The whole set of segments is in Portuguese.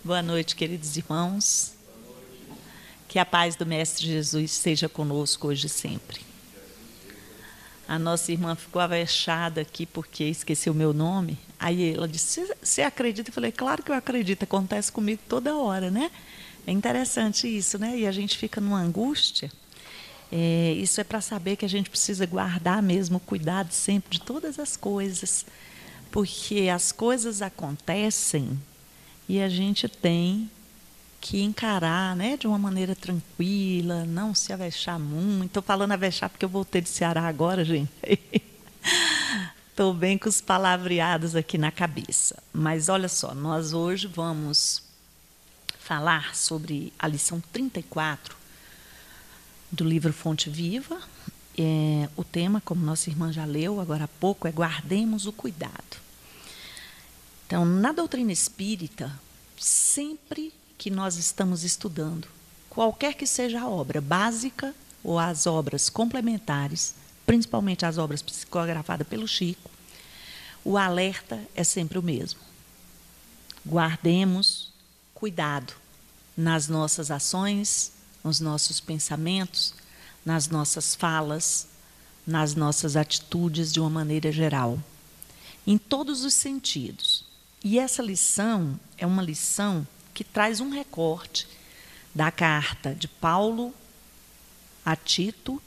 Boa noite, queridos irmãos. Que a paz do Mestre Jesus seja conosco hoje e sempre. A nossa irmã ficou avexada aqui porque esqueceu o meu nome. Aí ela disse, você acredita? Eu falei, claro que eu acredito, acontece comigo toda hora, né? É interessante isso, né? E a gente fica numa angústia. Isso é para saber que a gente precisa guardar mesmo o cuidado sempre de todas as coisas. Porque as coisas acontecem e a gente tem que encarar, né, de uma maneira tranquila, não se avexar muito. Estou falando avexar porque eu voltei de Ceará agora, gente. Estou bem com os palavreados aqui na cabeça. Mas olha só, nós hoje vamos falar sobre a lição 34 do livro Fonte Viva. O tema, como nossa irmã já leu agora há pouco, é guardemos o cuidado. Então, na doutrina espírita, sempre que nós estamos estudando, qualquer que seja a obra básica ou as obras complementares, principalmente as obras psicografadas pelo Chico, o alerta é sempre o mesmo. Guardemos cuidado nas nossas ações, nos nossos pensamentos, nas nossas falas, nas nossas atitudes de uma maneira geral, em todos os sentidos. E essa lição é uma lição que traz um recorte da carta de Paulo a Tito,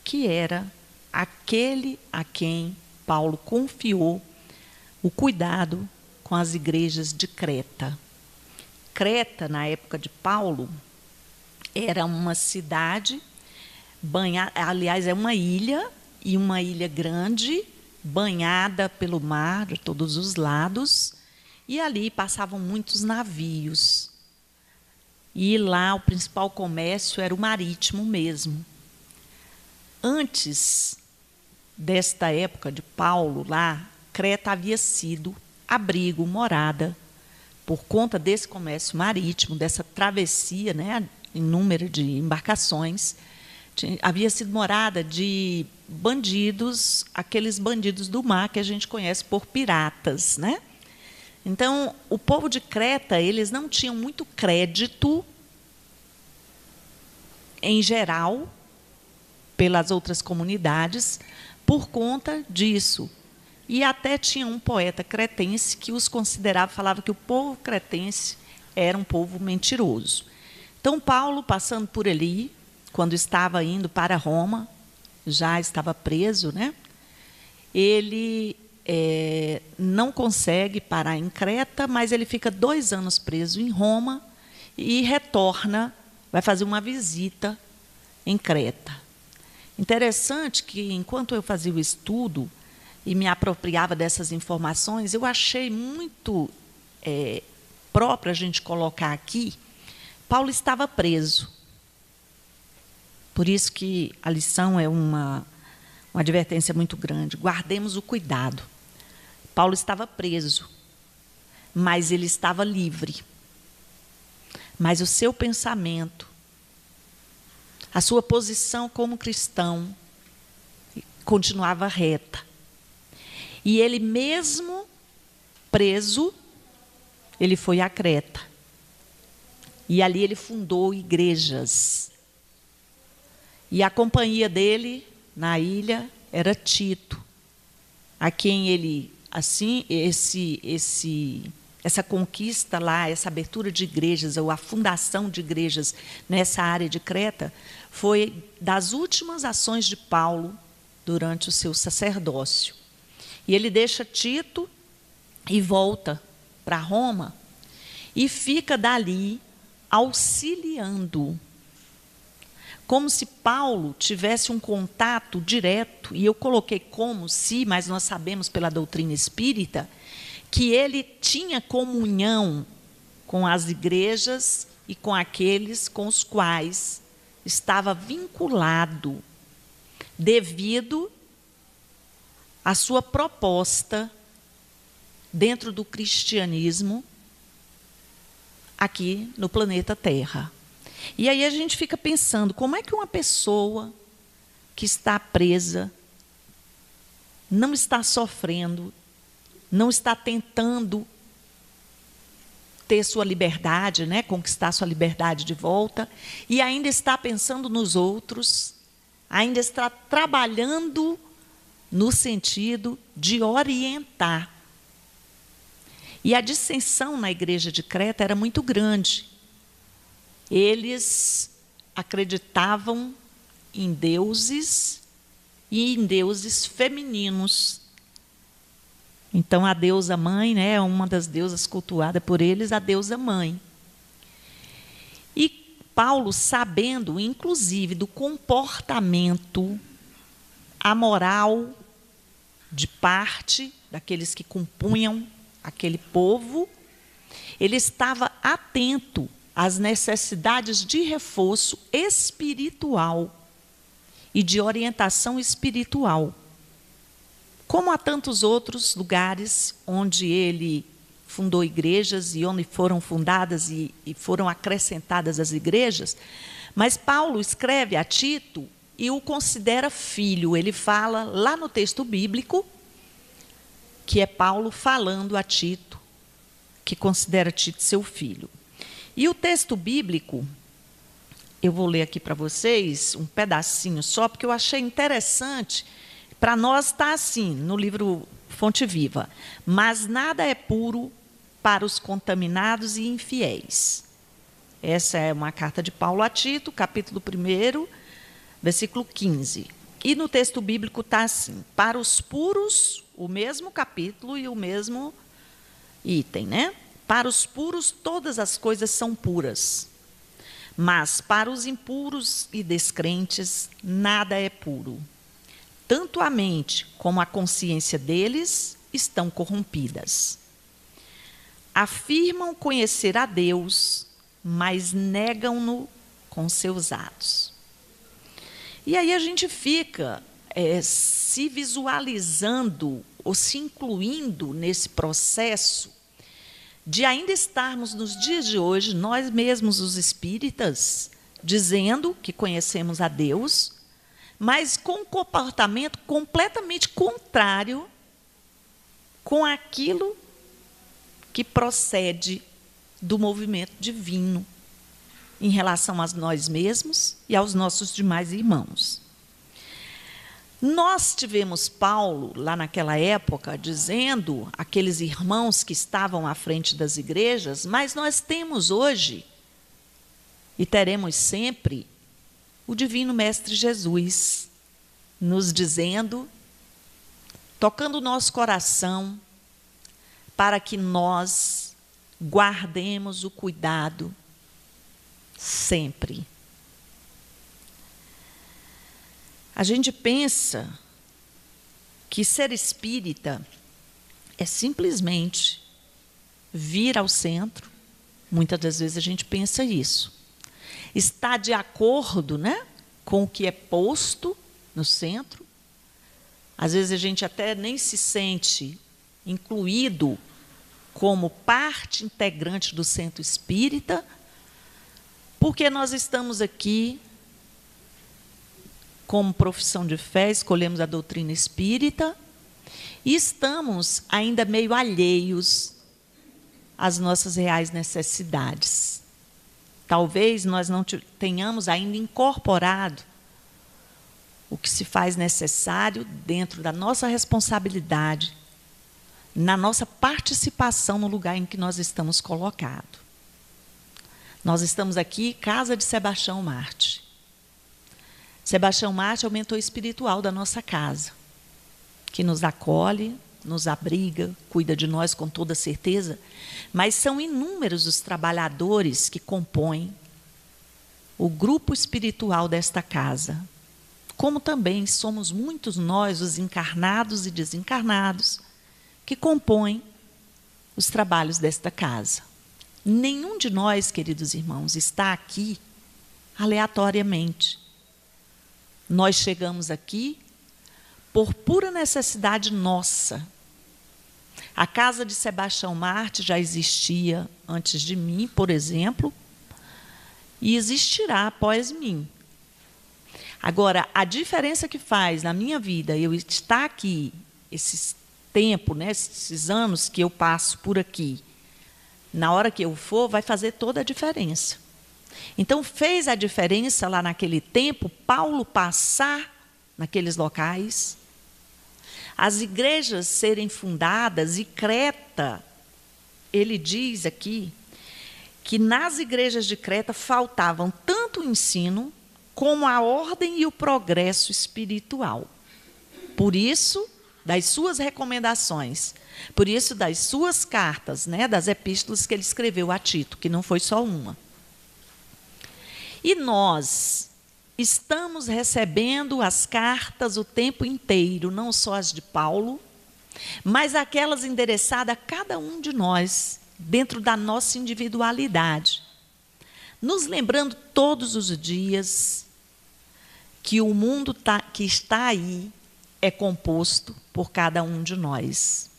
que era aquele a quem Paulo confiou o cuidado com as igrejas de Creta. Creta, na época de Paulo, era uma cidade, aliás, é uma ilha, e uma ilha grande, banhada pelo mar de todos os lados, e ali passavam muitos navios. E lá o principal comércio era o marítimo mesmo. Antes desta época de Paulo lá, Creta havia sido abrigo, morada, por conta desse comércio marítimo, dessa travessia, né, em número de embarcações, havia sido morada de bandidos, aqueles bandidos do mar que a gente conhece por piratas, né? Então, o povo de Creta, eles não tinham muito crédito, em geral, pelas outras comunidades, por conta disso. E até tinha um poeta cretense que os considerava, falava que o povo cretense era um povo mentiroso. Então, Paulo, passando por ali, quando estava indo para Roma, já estava preso, né? Ele não consegue parar em Creta, mas ele fica 2 anos preso em Roma e retorna, vai fazer uma visita em Creta. Interessante que, enquanto eu fazia o estudo e me apropriava dessas informações, eu achei muito próprio a gente colocar aqui, Paulo estava preso. Por isso que a lição é uma advertência muito grande. Guardemos o cuidado. Paulo estava preso, mas ele estava livre. Mas o seu pensamento, a sua posição como cristão, continuava reta. E ele mesmo preso, ele foi a Creta. E ali ele fundou igrejas. E a companhia dele na ilha era Tito, a quem ele, assim, essa conquista lá, essa abertura de igrejas, ou a fundação de igrejas nessa área de Creta, foi das últimas ações de Paulo durante o seu sacerdócio. E ele deixa Tito e volta para Roma e fica dali auxiliando, como se Paulo tivesse um contato direto, e eu coloquei como se, mas nós sabemos pela doutrina espírita, que ele tinha comunhão com as igrejas e com aqueles com os quais estava vinculado, devido à sua proposta dentro do cristianismo aqui no planeta Terra. E aí a gente fica pensando, como é que uma pessoa que está presa, não está sofrendo, não está tentando ter sua liberdade, né? Conquistar sua liberdade de volta, e ainda está pensando nos outros, ainda está trabalhando no sentido de orientar. E a dissensão na igreja de Creta era muito grande. Eles acreditavam em deuses e em deuses femininos. Então, a deusa mãe, né, uma das deusas cultuada por eles, a deusa mãe. E Paulo, sabendo, inclusive, do comportamento amoral de parte daqueles que compunham aquele povo, ele estava atento às necessidades de reforço espiritual e de orientação espiritual, como há tantos outros lugares onde ele fundou igrejas e onde foram fundadas e foram acrescentadas as igrejas. Mas Paulo escreve a Tito e o considera filho. Ele fala lá no texto bíblico, que é Paulo falando a Tito, que considera Tito seu filho. E o texto bíblico, eu vou ler aqui para vocês um pedacinho só, porque eu achei interessante. Para nós está assim, no livro Fonte Viva: mas nada é puro para os contaminados e infiéis. Essa é uma carta de Paulo a Tito, capítulo 1, versículo 15. E no texto bíblico está assim: para os puros, o mesmo capítulo e o mesmo item, né? Para os puros todas as coisas são puras, mas para os impuros e descrentes nada é puro. Tanto a mente como a consciência deles estão corrompidas. Afirmam conhecer a Deus, mas negam-no com seus atos. E aí a gente fica se visualizando ou se incluindo nesse processo de ainda estarmos nos dias de hoje, nós mesmos os espíritas, dizendo que conhecemos a Deus, mas com um comportamento completamente contrário com aquilo que procede do movimento divino em relação a nós mesmos e aos nossos demais irmãos. Nós tivemos Paulo, lá naquela época, dizendo àqueles irmãos que estavam à frente das igrejas, mas nós temos hoje, e teremos sempre, o Divino Mestre Jesus, nos dizendo, tocando o nosso coração, para que nós guardemos o cuidado sempre. A gente pensa que ser espírita é simplesmente vir ao centro. Muitas das vezes a gente pensa isso. Está de acordo, né, com o que é posto no centro. Às vezes a gente até nem se sente incluído como parte integrante do centro espírita, porque nós estamos aqui como profissão de fé, escolhemos a doutrina espírita e estamos ainda meio alheios às nossas reais necessidades. Talvez nós não tenhamos ainda incorporado o que se faz necessário dentro da nossa responsabilidade, na nossa participação no lugar em que nós estamos colocados. Nós estamos aqui, casa de Sebastião Marte. Sebastião Marte é o mentor espiritual da nossa casa, que nos acolhe, nos abriga, cuida de nós com toda certeza, mas são inúmeros os trabalhadores que compõem o grupo espiritual desta casa, como também somos muitos nós, os encarnados e desencarnados, que compõem os trabalhos desta casa. Nenhum de nós, queridos irmãos, está aqui aleatoriamente. Nós chegamos aqui por pura necessidade nossa. A casa de Sebastião Marte já existia antes de mim, por exemplo, e existirá após mim. Agora, a diferença que faz na minha vida eu estar aqui, esse tempo, né, esses anos que eu passo por aqui, Na hora que eu for, vai fazer toda a diferença. Então, fez a diferença lá naquele tempo, Paulo passar naqueles locais, as igrejas serem fundadas, e Creta, ele diz aqui, que nas igrejas de Creta faltavam tanto o ensino, como a ordem e o progresso espiritual. Por isso, das suas recomendações, por isso, das suas cartas, né, das epístolas que ele escreveu a Tito, que não foi só uma. E nós estamos recebendo as cartas o tempo inteiro, não só as de Paulo, mas aquelas endereçadas a cada um de nós, dentro da nossa individualidade. Nos lembrando todos os dias que o mundo que está aí é composto por cada um de nós.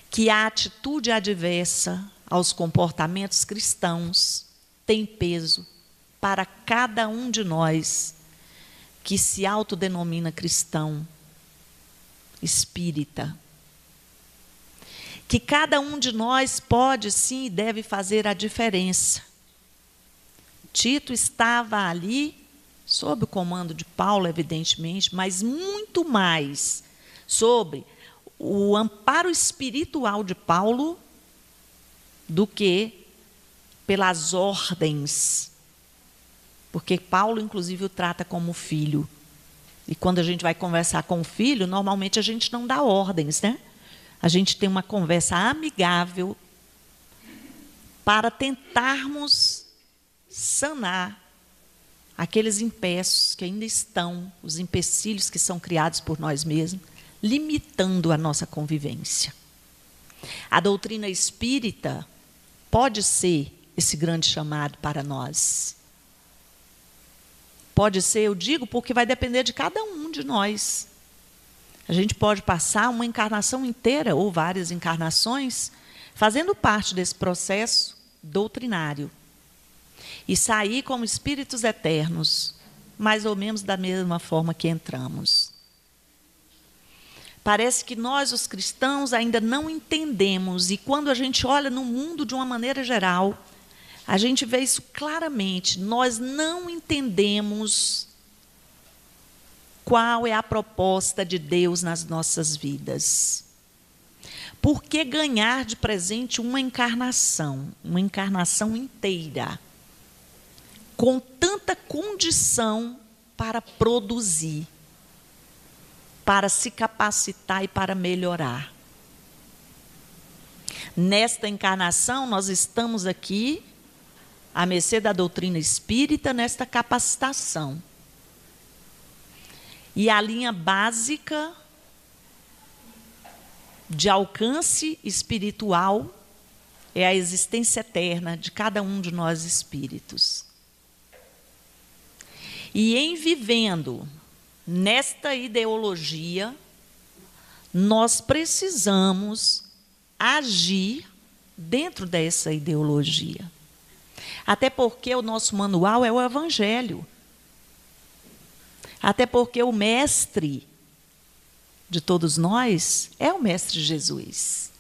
Que a atitude adversa aos comportamentos cristãos tem peso para cada um de nós que se autodenomina cristão, espírita. Que cada um de nós pode, sim, e deve fazer a diferença. Tito estava ali, sob o comando de Paulo, evidentemente, mas muito mais sobre o amparo espiritual de Paulo do que pelas ordens. Porque Paulo, inclusive, o trata como filho. E quando a gente vai conversar com o filho, normalmente a gente não dá ordens, né? A gente tem uma conversa amigável para tentarmos sanar aqueles empeços que ainda estão, os empecilhos que são criados por nós mesmos, limitando a nossa convivência. A doutrina espírita pode ser esse grande chamado para nós. Pode ser, eu digo, porque vai depender de cada um de nós. A gente pode passar uma encarnação inteira, ou várias encarnações, fazendo parte desse processo doutrinário. E sair como espíritos eternos, mais ou menos da mesma forma que entramos. Parece que nós, os cristãos, ainda não entendemos, e quando a gente olha no mundo de uma maneira geral, a gente vê isso claramente. Nós não entendemos qual é a proposta de Deus nas nossas vidas. Por que ganhar de presente uma encarnação inteira, com tanta condição para produzir, para se capacitar e para melhorar? Nesta encarnação, nós estamos aqui, à mercê da doutrina espírita, nesta capacitação. E a linha básica de alcance espiritual é a existência eterna de cada um de nós espíritos. E em vivendo nesta ideologia, nós precisamos agir dentro dessa ideologia. Até porque o nosso manual é o Evangelho. Até porque o mestre de todos nós é o Mestre Jesus.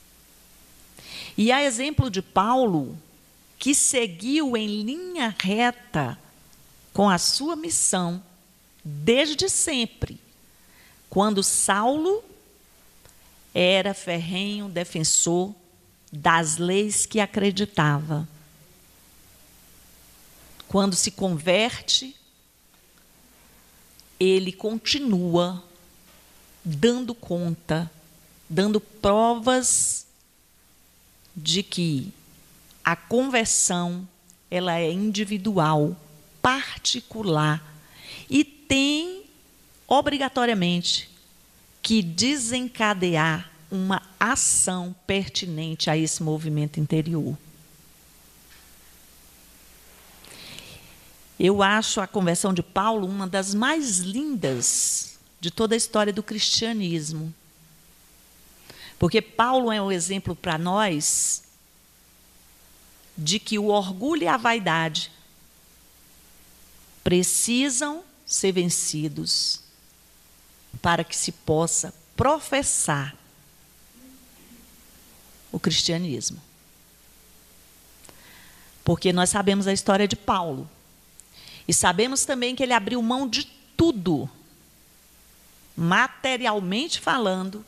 E a exemplo de Paulo, que seguiu em linha reta com a sua missão, desde sempre, quando Saulo era ferrenho defensor das leis que acreditava. Quando se converte, ele continua dando conta, dando provas de que a conversão ela é individual, particular, e tem obrigatoriamente que desencadear uma ação pertinente a esse movimento interior. Eu acho a conversão de Paulo uma das mais lindas de toda a história do cristianismo. Porque Paulo é um exemplo para nós de que o orgulho e a vaidade precisam ser vencidos para que se possa professar o cristianismo. Porque nós sabemos a história de Paulo. E sabemos também que ele abriu mão de tudo, materialmente falando,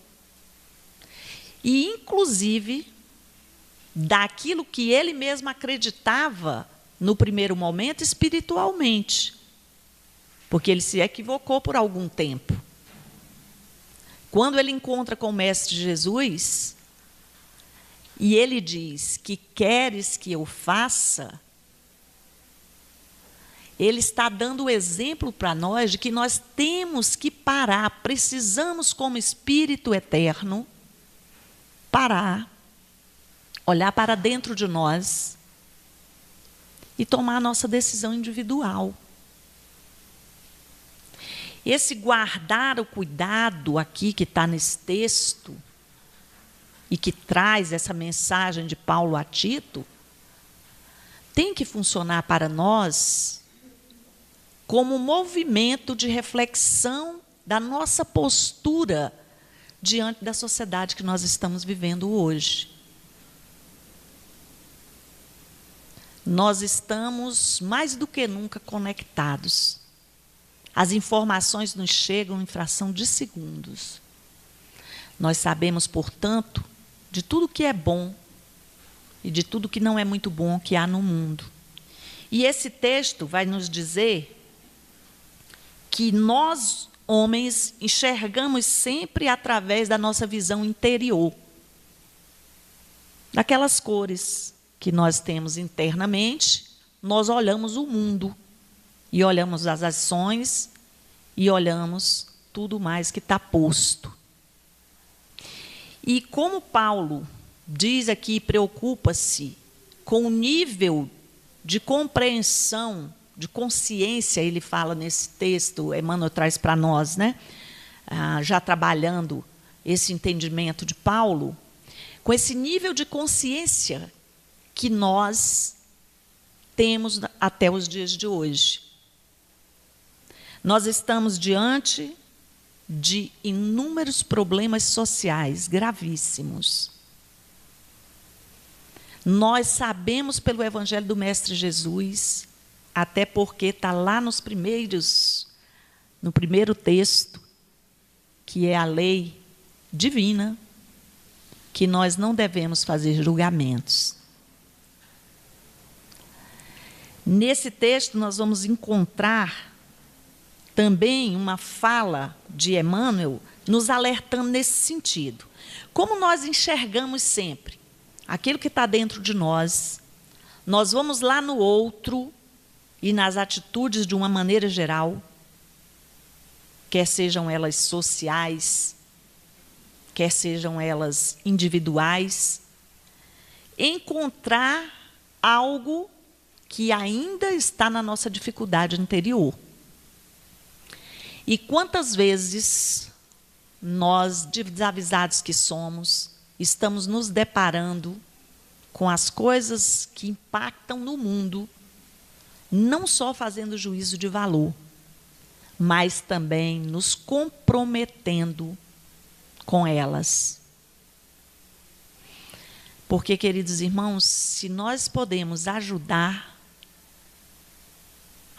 e inclusive daquilo que ele mesmo acreditava no primeiro momento espiritualmente, porque ele se equivocou por algum tempo. Quando ele encontra com o Mestre Jesus, e ele diz que queres que eu faça, ele está dando o exemplo para nós de que nós temos que parar, precisamos, como Espírito eterno, parar, olhar para dentro de nós e tomar a nossa decisão individual. Esse guardar o cuidado aqui que está nesse texto e que traz essa mensagem de Paulo a Tito, tem que funcionar para nós como um movimento de reflexão da nossa postura diante da sociedade que nós estamos vivendo hoje. Nós estamos mais do que nunca conectados. As informações nos chegam em fração de segundos. Nós sabemos, portanto, de tudo que é bom e de tudo que não é muito bom que há no mundo. E esse texto vai nos dizer que nós, homens, enxergamos sempre através da nossa visão interior, daquelas cores que nós temos internamente. Nós olhamos o mundo e olhamos as ações e olhamos tudo mais que está posto. E como Paulo diz aqui, preocupa-se com o nível de compreensão, de consciência, ele fala nesse texto, Emmanuel traz para nós, né? Já trabalhando esse entendimento de Paulo, com esse nível de consciência que nós temos até os dias de hoje. Nós estamos diante de inúmeros problemas sociais gravíssimos. Nós sabemos pelo Evangelho do Mestre Jesus, até porque está lá no primeiro texto, que é a lei divina, que nós não devemos fazer julgamentos. Nesse texto nós vamos encontrar também uma fala de Emmanuel nos alertando nesse sentido. Como nós enxergamos sempre aquilo que está dentro de nós, nós vamos lá no outro e nas atitudes de uma maneira geral, quer sejam elas sociais, quer sejam elas individuais, encontrar algo que ainda está na nossa dificuldade interior. E quantas vezes nós, desavisados que somos, estamos nos deparando com as coisas que impactam no mundo, não só fazendo juízo de valor, mas também nos comprometendo com elas. Porque, queridos irmãos, se nós podemos ajudar,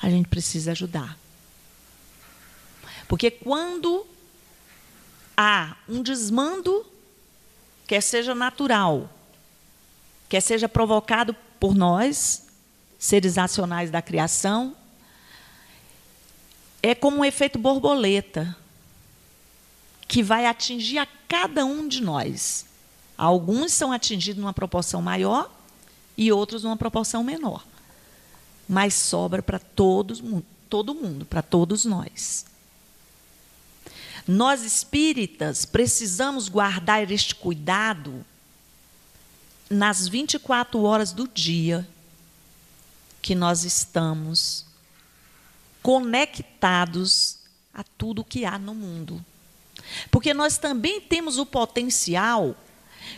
a gente precisa ajudar. Porque quando há um desmando, quer seja natural, quer seja provocado por nós, seres racionais da criação, é como um efeito borboleta, que vai atingir a cada um de nós. Alguns são atingidos numa proporção maior e outros numa proporção menor. Mas sobra para todo mundo, para todos nós. Nós espíritas precisamos guardar este cuidado nas 24 horas do dia que nós estamos conectados a tudo que há no mundo. Porque nós também temos o potencial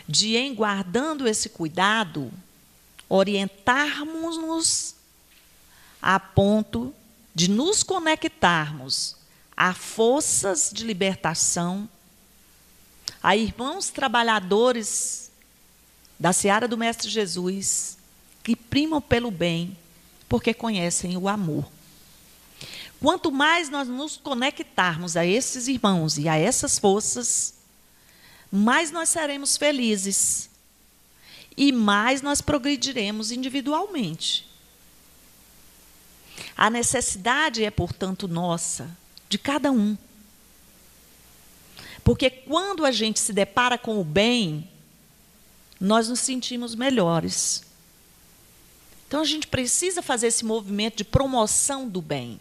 de, em guardando esse cuidado, orientarmos-nos a ponto de nos conectarmos a forças de libertação, a irmãos trabalhadores da seara do Mestre Jesus, que primam pelo bem, porque conhecem o amor. Quanto mais nós nos conectarmos a esses irmãos e a essas forças, mais nós seremos felizes e mais nós progrediremos individualmente. A necessidade é, portanto, nossa, de cada um. Porque quando a gente se depara com o bem, nós nos sentimos melhores. Então, a gente precisa fazer esse movimento de promoção do bem.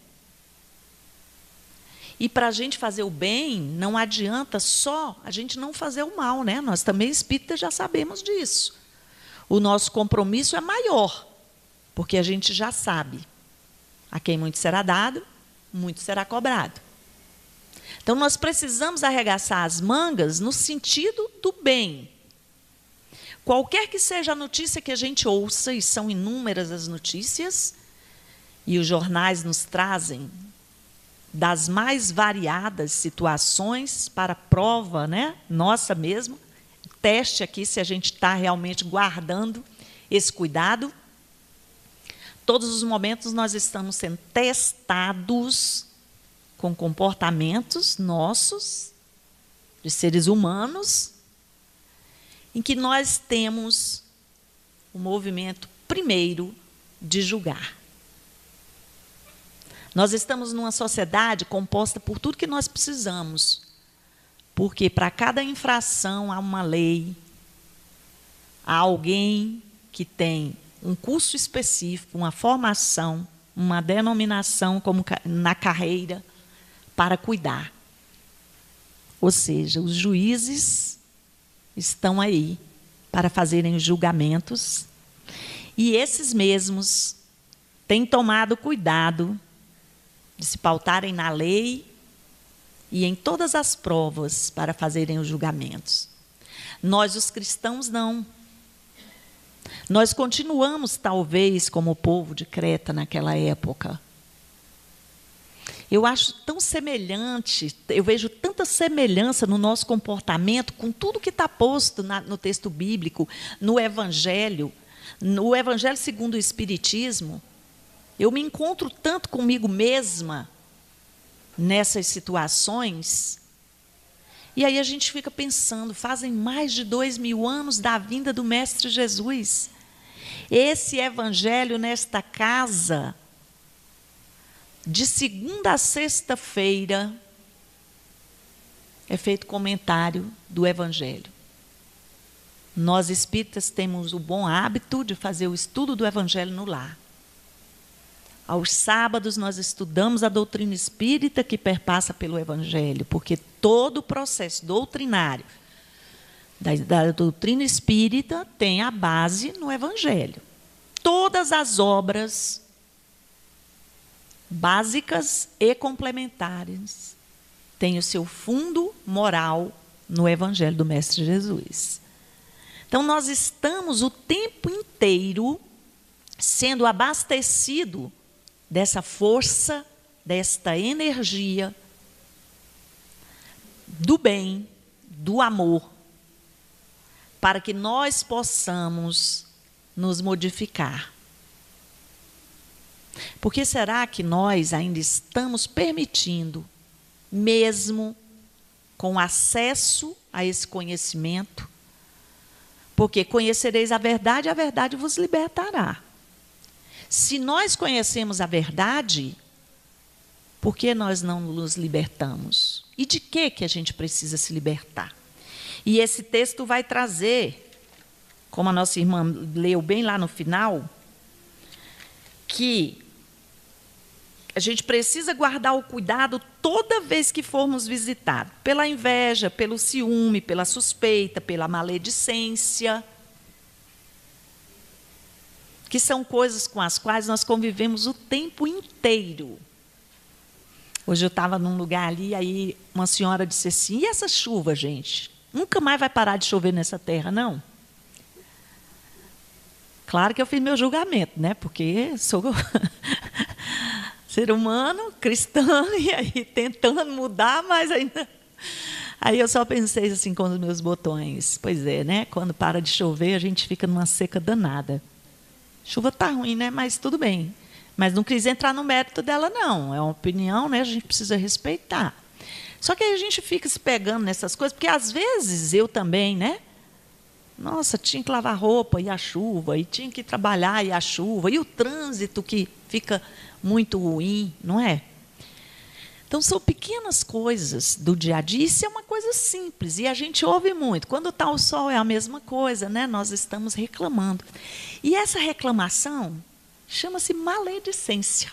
E para a gente fazer o bem, não adianta só a gente não fazer o mal, né? Nós também, espíritas, já sabemos disso. O nosso compromisso é maior, porque a gente já sabe. A quem muito será dado, muito será cobrado. Então, nós precisamos arregaçar as mangas no sentido do bem. Qualquer que seja a notícia que a gente ouça, e são inúmeras as notícias, e os jornais nos trazem das mais variadas situações para prova, né, nossa mesmo, teste aqui se a gente está realmente guardando esse cuidado. Todos os momentos nós estamos sendo testados com comportamentos nossos, de seres humanos, em que nós temos o movimento primeiro de julgar. Nós estamos numa sociedade composta por tudo que nós precisamos, porque para cada infração há uma lei, há alguém que tem um curso específico, uma formação, uma denominação como na carreira para cuidar. Ou seja, os juízes estão aí para fazerem os julgamentos e esses mesmos têm tomado cuidado de se pautarem na lei e em todas as provas para fazerem os julgamentos. Nós, os cristãos, não. Nós continuamos, talvez, como o povo de Creta naquela época. Eu acho tão semelhante, eu vejo tanta semelhança no nosso comportamento com tudo que está posto no texto bíblico, no Evangelho segundo o Espiritismo. Eu me encontro tanto comigo mesma nessas situações. E aí a gente fica pensando, fazem mais de 2000 anos da vinda do Mestre Jesus. Esse Evangelho nesta casa, de segunda a sexta-feira, é feito comentário do Evangelho. Nós espíritas temos o bom hábito de fazer o estudo do Evangelho no lar. Aos sábados nós estudamos a doutrina espírita que perpassa pelo Evangelho, porque todo o processo doutrinário da doutrina espírita tem a base no Evangelho. Todas as obras básicas e complementares têm o seu fundo moral no Evangelho do Mestre Jesus. Então, nós estamos o tempo inteiro sendo abastecidos dessa força, desta energia, do bem, do amor, para que nós possamos nos modificar. Porque será que nós ainda estamos permitindo, mesmo com acesso a esse conhecimento, porque conhecereis a verdade vos libertará. Se nós conhecemos a verdade, por que nós não nos libertamos? E de que a gente precisa se libertar? E esse texto vai trazer, como a nossa irmã leu bem lá no final, que a gente precisa guardar o cuidado toda vez que formos visitados, pela inveja, pelo ciúme, pela suspeita, pela maledicência, que são coisas com as quais nós convivemos o tempo inteiro. Hoje eu estava num lugar ali, aí uma senhora disse assim, e essa chuva, gente? Nunca mais vai parar de chover nessa terra, não? Claro que eu fiz meu julgamento, né? Porque sou ser humano, cristã, e aí tentando mudar, mas ainda... Aí eu só pensei assim com os meus botões. Pois é, né? Quando para de chover, a gente fica numa seca danada. Chuva está ruim, né? Mas tudo bem. Mas não quis entrar no mérito dela, não. É uma opinião, né? A gente precisa respeitar. Só que aí a gente fica se pegando nessas coisas, porque às vezes eu também, né? Nossa, tinha que lavar roupa e a chuva, e tinha que trabalhar e a chuva, e o trânsito que fica muito ruim, não é? Então, são pequenas coisas do dia a dia. Isso é uma coisa simples. E a gente ouve muito. Quando está o sol, é a mesma coisa, né? Nós estamos reclamando. E essa reclamação chama-se maledicência.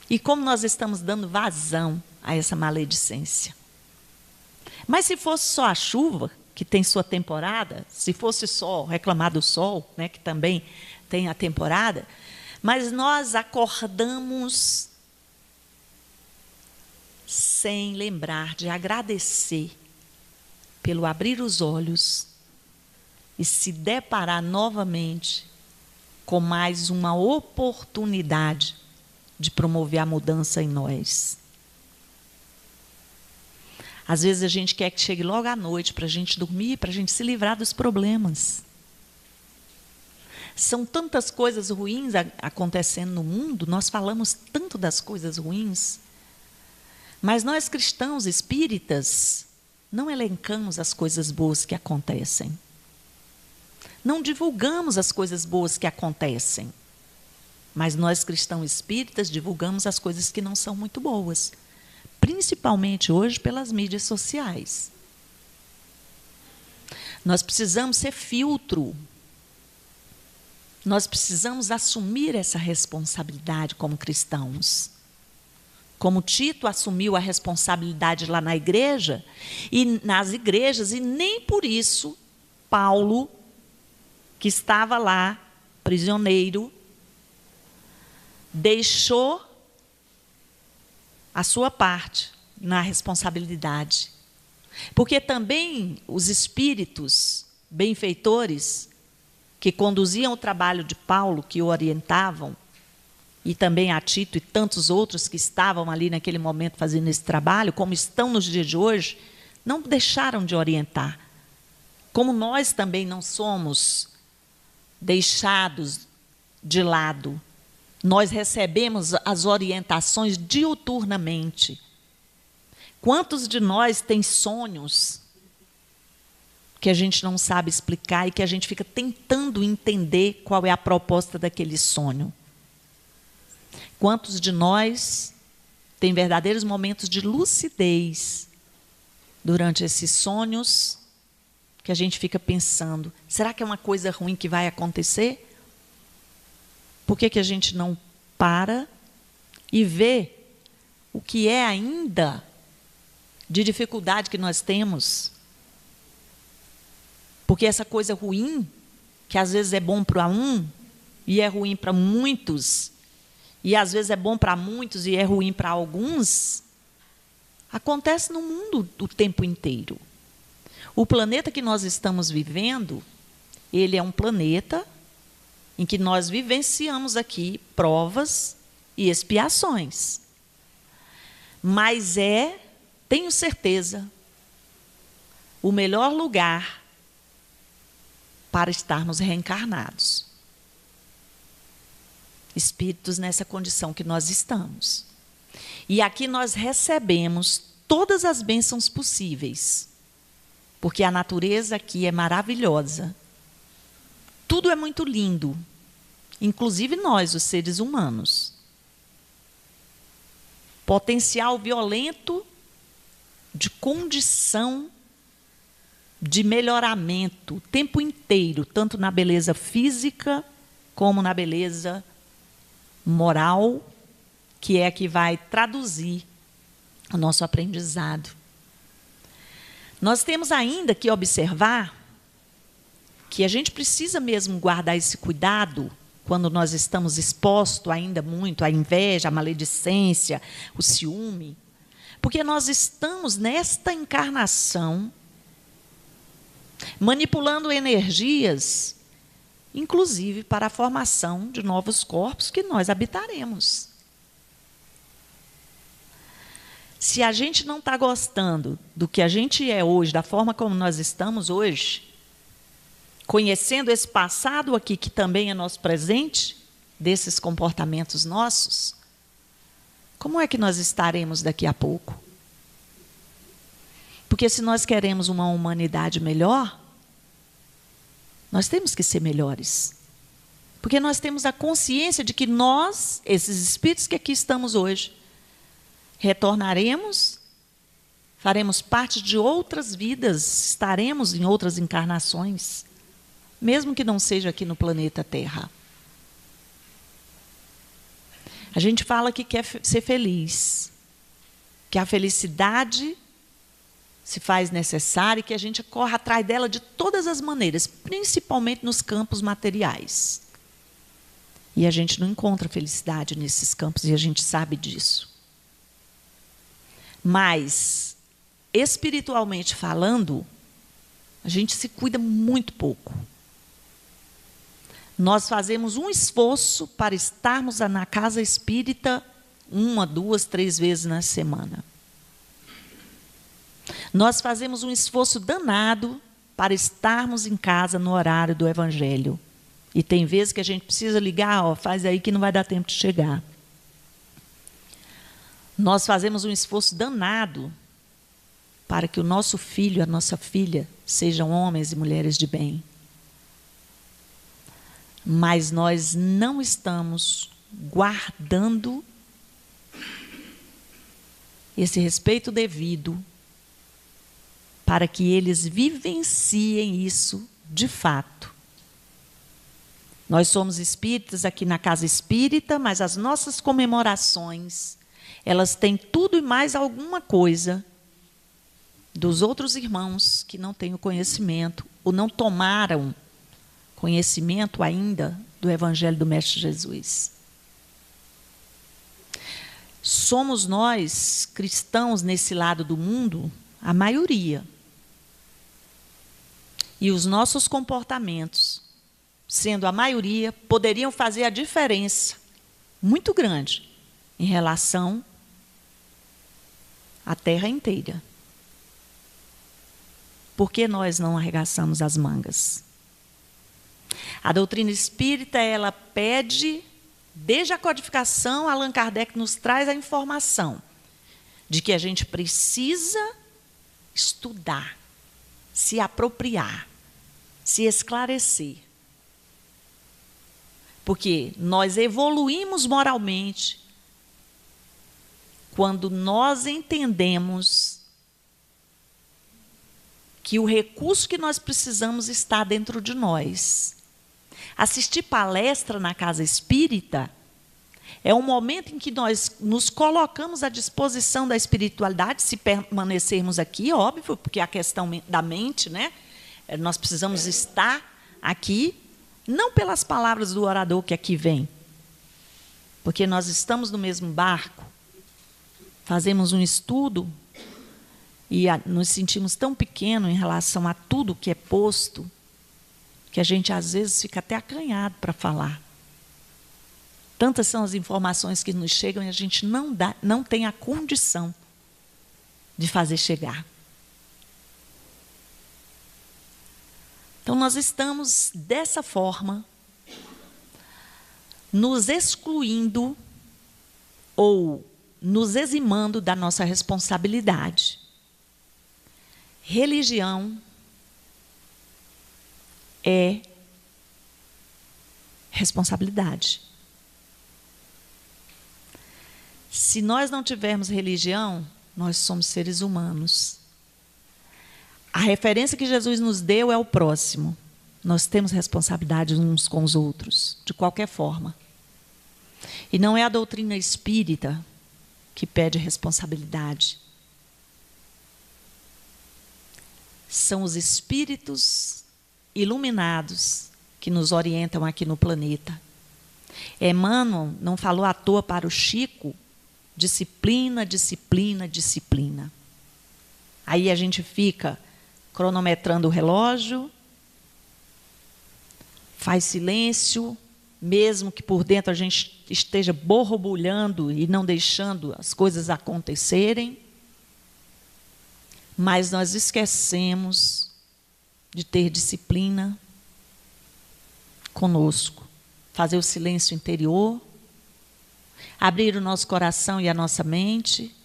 E como nós estamos dando vazão a essa maledicência? Mas se fosse só a chuva, que tem sua temporada, se fosse só reclamar do sol, né, que também tem a temporada, mas nós acordamos sem lembrar de agradecer pelo abrir os olhos e se deparar novamente com mais uma oportunidade de promover a mudança em nós. Às vezes a gente quer que chegue logo à noite para a gente dormir, para a gente se livrar dos problemas. São tantas coisas ruins acontecendo no mundo, nós falamos tanto das coisas ruins, mas nós cristãos espíritas não elencamos as coisas boas que acontecem. Não divulgamos as coisas boas que acontecem. Mas nós cristãos espíritas divulgamos as coisas que não são muito boas. Principalmente hoje pelas mídias sociais. Nós precisamos ser filtro. Nós precisamos assumir essa responsabilidade como cristãos. Como Tito assumiu a responsabilidade lá na igreja, e nas igrejas, e nem por isso Paulo, que estava lá, prisioneiro, deixou a sua parte na responsabilidade. Porque também os espíritos benfeitores que conduziam o trabalho de Paulo, que o orientavam, e também a Tito e tantos outros que estavam ali naquele momento fazendo esse trabalho, como estão nos dias de hoje, não deixaram de orientar. Como nós também não somos deixados de lado, nós recebemos as orientações diuturnamente. Quantos de nós têm sonhos que a gente não sabe explicar e que a gente fica tentando entender qual é a proposta daquele sonho? Quantos de nós têm verdadeiros momentos de lucidez durante esses sonhos que a gente fica pensando, será que é uma coisa ruim que vai acontecer? Por que a gente não para e vê o que é ainda de dificuldade que nós temos? Porque essa coisa ruim, que às vezes é bom para um e é ruim para muitos, e às vezes é bom para muitos e é ruim para alguns, acontece no mundo o tempo inteiro. O planeta que nós estamos vivendo, ele é um planeta em que nós vivenciamos aqui provas e expiações. Mas tenho certeza, o melhor lugar para estarmos reencarnados. Espíritos nessa condição que nós estamos. E aqui nós recebemos todas as bênçãos possíveis, porque a natureza aqui é maravilhosa. Tudo é muito lindo, inclusive nós, os seres humanos. Potencial violento de condição de melhoramento o tempo inteiro, tanto na beleza física como na beleza moral, que é a que vai traduzir o nosso aprendizado. Nós temos ainda que observar que a gente precisa mesmo guardar esse cuidado quando nós estamos expostos ainda muito à inveja, à maledicência, o ciúme, porque nós estamos nesta encarnação manipulando energias, inclusive para a formação de novos corpos que nós habitaremos. Se a gente não está gostando do que a gente é hoje, da forma como nós estamos hoje, conhecendo esse passado aqui, que também é nosso presente, desses comportamentos nossos, como é que nós estaremos daqui a pouco? Porque se nós queremos uma humanidade melhor, nós temos que ser melhores. Porque nós temos a consciência de que nós, esses espíritos que aqui estamos hoje, retornaremos, faremos parte de outras vidas, estaremos em outras encarnações, mesmo que não seja aqui no planeta Terra. A gente fala que quer ser feliz, que a felicidade se faz necessária e que a gente corre atrás dela de todas as maneiras, principalmente nos campos materiais. E a gente não encontra felicidade nesses campos, e a gente sabe disso. Mas, espiritualmente falando, a gente se cuida muito pouco. Nós fazemos um esforço para estarmos na casa espírita 1, 2, 3 vezes na semana. Nós fazemos um esforço danado para estarmos em casa no horário do Evangelho. E tem vezes que a gente precisa ligar, ó, faz aí que não vai dar tempo de chegar. Nós fazemos um esforço danado para que o nosso filho e a nossa filha sejam homens e mulheres de bem. Mas nós não estamos guardando esse respeito devido para que eles vivenciem isso de fato. Nós somos espíritas aqui na casa espírita, mas as nossas comemorações, elas têm tudo e mais alguma coisa dos outros irmãos que não têm o conhecimento ou não tomaram conhecimento ainda do Evangelho do Mestre Jesus. Somos nós, cristãos, nesse lado do mundo, a maioria. E os nossos comportamentos, sendo a maioria, poderiam fazer a diferença muito grande em relação à terra inteira. Por que nós não arregaçamos as mangas? A doutrina espírita, ela pede, desde a codificação, Allan Kardec nos traz a informação de que a gente precisa estudar, se apropriar, se esclarecer. Porque nós evoluímos moralmente quando nós entendemos que o recurso que nós precisamos está dentro de nós. Assistir palestra na casa espírita é um momento em que nós nos colocamos à disposição da espiritualidade, se permanecermos aqui, óbvio, porque a questão da mente, né? Nós precisamos estar aqui, não pelas palavras do orador que aqui vem, porque nós estamos no mesmo barco, fazemos um estudo e nos sentimos tão pequenos em relação a tudo que é posto, que a gente às vezes fica até acanhado para falar. Tantas são as informações que nos chegam e a gente não tem a condição de fazer chegar. Então, nós estamos, dessa forma, nos excluindo ou nos eximando da nossa responsabilidade. Religião é responsabilidade. Se nós não tivermos religião, nós somos seres humanos. A referência que Jesus nos deu é o próximo. Nós temos responsabilidade uns com os outros, de qualquer forma. E não é a doutrina espírita que pede responsabilidade. São os espíritos iluminados que nos orientam aqui no planeta. Emmanuel não falou à toa para o Chico: disciplina, disciplina, disciplina. Aí a gente fica cronometrando o relógio, faz silêncio, mesmo que por dentro a gente esteja borbulhando e não deixando as coisas acontecerem, mas nós esquecemos de ter disciplina, conosco, fazer o silêncio interior, abrir o nosso coração e a nossa mente,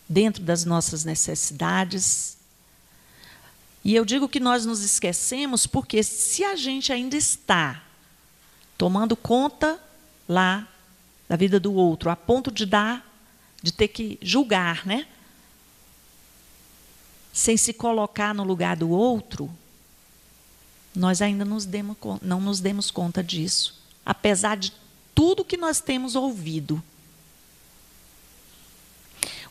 dentro das nossas necessidades. E eu digo que nós nos esquecemos porque se a gente ainda está tomando conta lá da vida do outro, a ponto de ter que julgar, né? Sem se colocar no lugar do outro, nós ainda não nos demos conta disso, apesar de tudo que nós temos ouvido.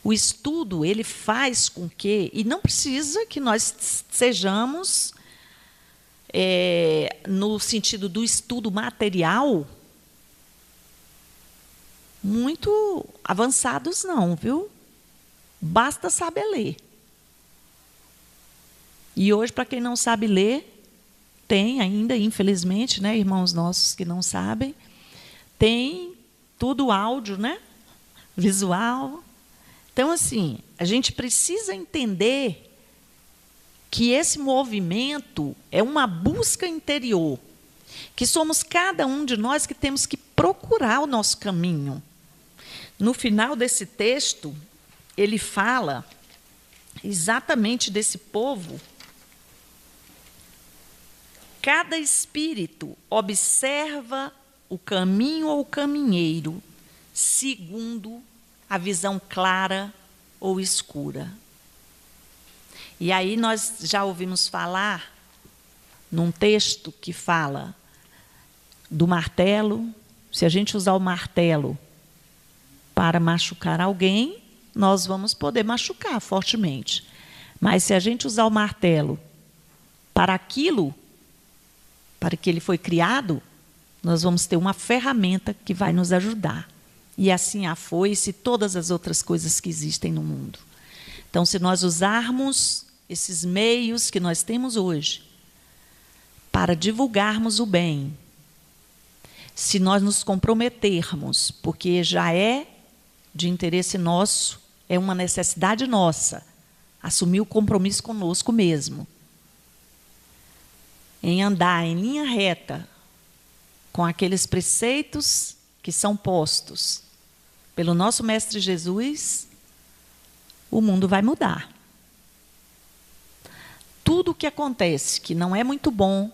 O estudo, ele faz com que, e não precisa que nós sejamos, no sentido do estudo material, muito avançados não, viu? Basta saber ler. E hoje, para quem não sabe ler, tem ainda, infelizmente, né, irmãos nossos que não sabem, tem tudo áudio, né? Visual. Então, assim, a gente precisa entender que esse movimento é uma busca interior, que somos cada um de nós que temos que procurar o nosso caminho. No final desse texto, ele fala exatamente desse povo. Cada espírito observa o caminho ou o caminheiro, segundo a visão clara ou escura. E aí nós já ouvimos falar num texto que fala do martelo. Se a gente usar o martelo para machucar alguém, nós vamos poder machucar fortemente. Mas se a gente usar o martelo para aquilo, para que ele foi criado, nós vamos ter uma ferramenta que vai nos ajudar. E assim a foice e todas as outras coisas que existem no mundo. Então, se nós usarmos esses meios que nós temos hoje para divulgarmos o bem, se nós nos comprometermos, porque já é de interesse nosso, é uma necessidade nossa, assumir o compromisso conosco mesmo, em andar em linha reta com aqueles preceitos que são postos pelo nosso Mestre Jesus, o mundo vai mudar. Tudo o que acontece que não é muito bom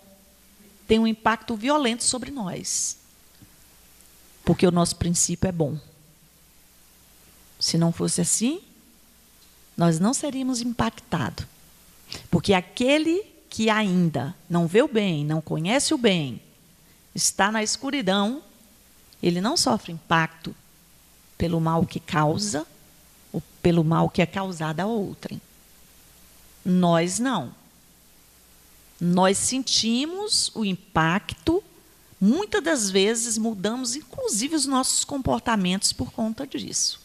tem um impacto violento sobre nós, porque o nosso princípio é bom. Se não fosse assim, nós não seríamos impactados, porque aquele que ainda não vê o bem, não conhece o bem, está na escuridão, ele não sofre impacto pelo mal que causa ou pelo mal que é causado a outrem. Nós não. Nós sentimos o impacto, muitas das vezes mudamos, inclusive, os nossos comportamentos por conta disso.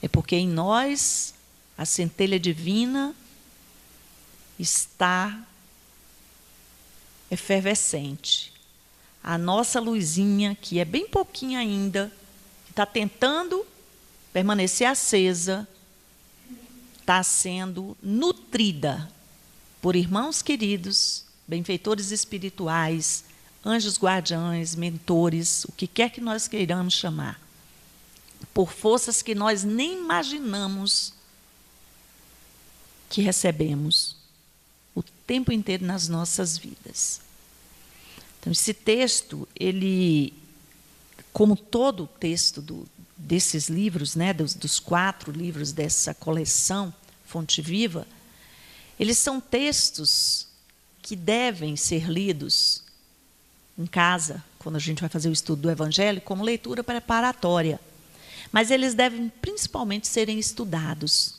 É porque em nós a centelha divina está efervescente. A nossa luzinha, que é bem pouquinha ainda, que está tentando permanecer acesa, está sendo nutrida por irmãos queridos, benfeitores espirituais, anjos guardiães, mentores, o que quer que nós queiramos chamar, por forças que nós nem imaginamos que recebemos o tempo inteiro nas nossas vidas. Então, esse texto, ele, como todo o texto desses livros, né, dos 4 livros dessa coleção Fonte Viva, eles são textos que devem ser lidos em casa, quando a gente vai fazer o estudo do Evangelho, como leitura preparatória. Mas eles devem, principalmente, serem estudados.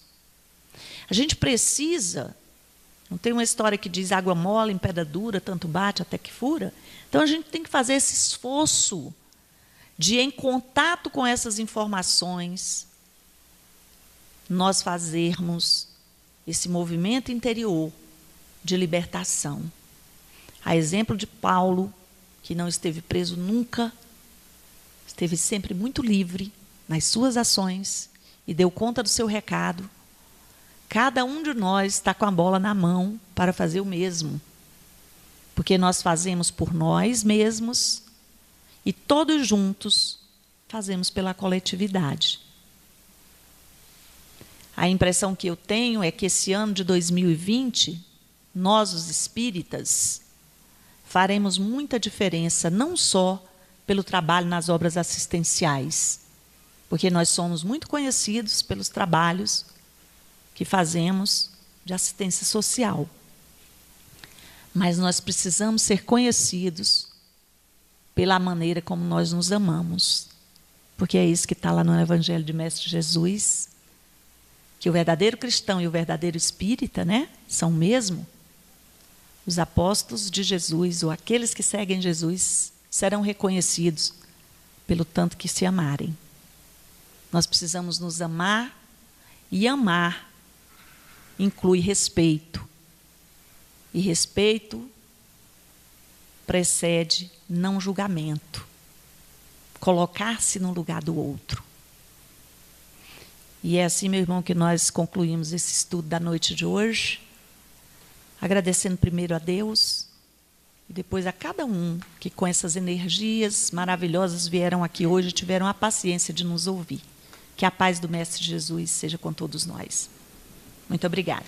A gente precisa... Não tem uma história que diz água mole em pedra dura, tanto bate até que fura? Então, a gente tem que fazer esse esforço de, em contato com essas informações, nós fazermos esse movimento interior de libertação. A exemplo de Paulo, que não esteve preso nunca, esteve sempre muito livre nas suas ações e deu conta do seu recado. Cada um de nós está com a bola na mão para fazer o mesmo. porque nós fazemos por nós mesmos e todos juntos fazemos pela coletividade. A impressão que eu tenho é que esse ano de 2020, nós, os espíritas, faremos muita diferença, não só pelo trabalho nas obras assistenciais, porque nós somos muito conhecidos pelos trabalhos que fazemos de assistência social. Mas nós precisamos ser conhecidos pela maneira como nós nos amamos, porque é isso que está lá no Evangelho de Mestre Jesus, que o verdadeiro cristão e o verdadeiro espírita, né, são o mesmo. Os apóstolos de Jesus, ou aqueles que seguem Jesus, serão reconhecidos pelo tanto que se amarem. Nós precisamos nos amar, e amar inclui respeito. E respeito precede não julgamento. Colocar-se no lugar do outro. E é assim, meu irmão, que nós concluímos esse estudo da noite de hoje, agradecendo primeiro a Deus e depois a cada um que com essas energias maravilhosas vieram aqui hoje e tiveram a paciência de nos ouvir. Que a paz do Mestre Jesus seja com todos nós. Muito obrigada.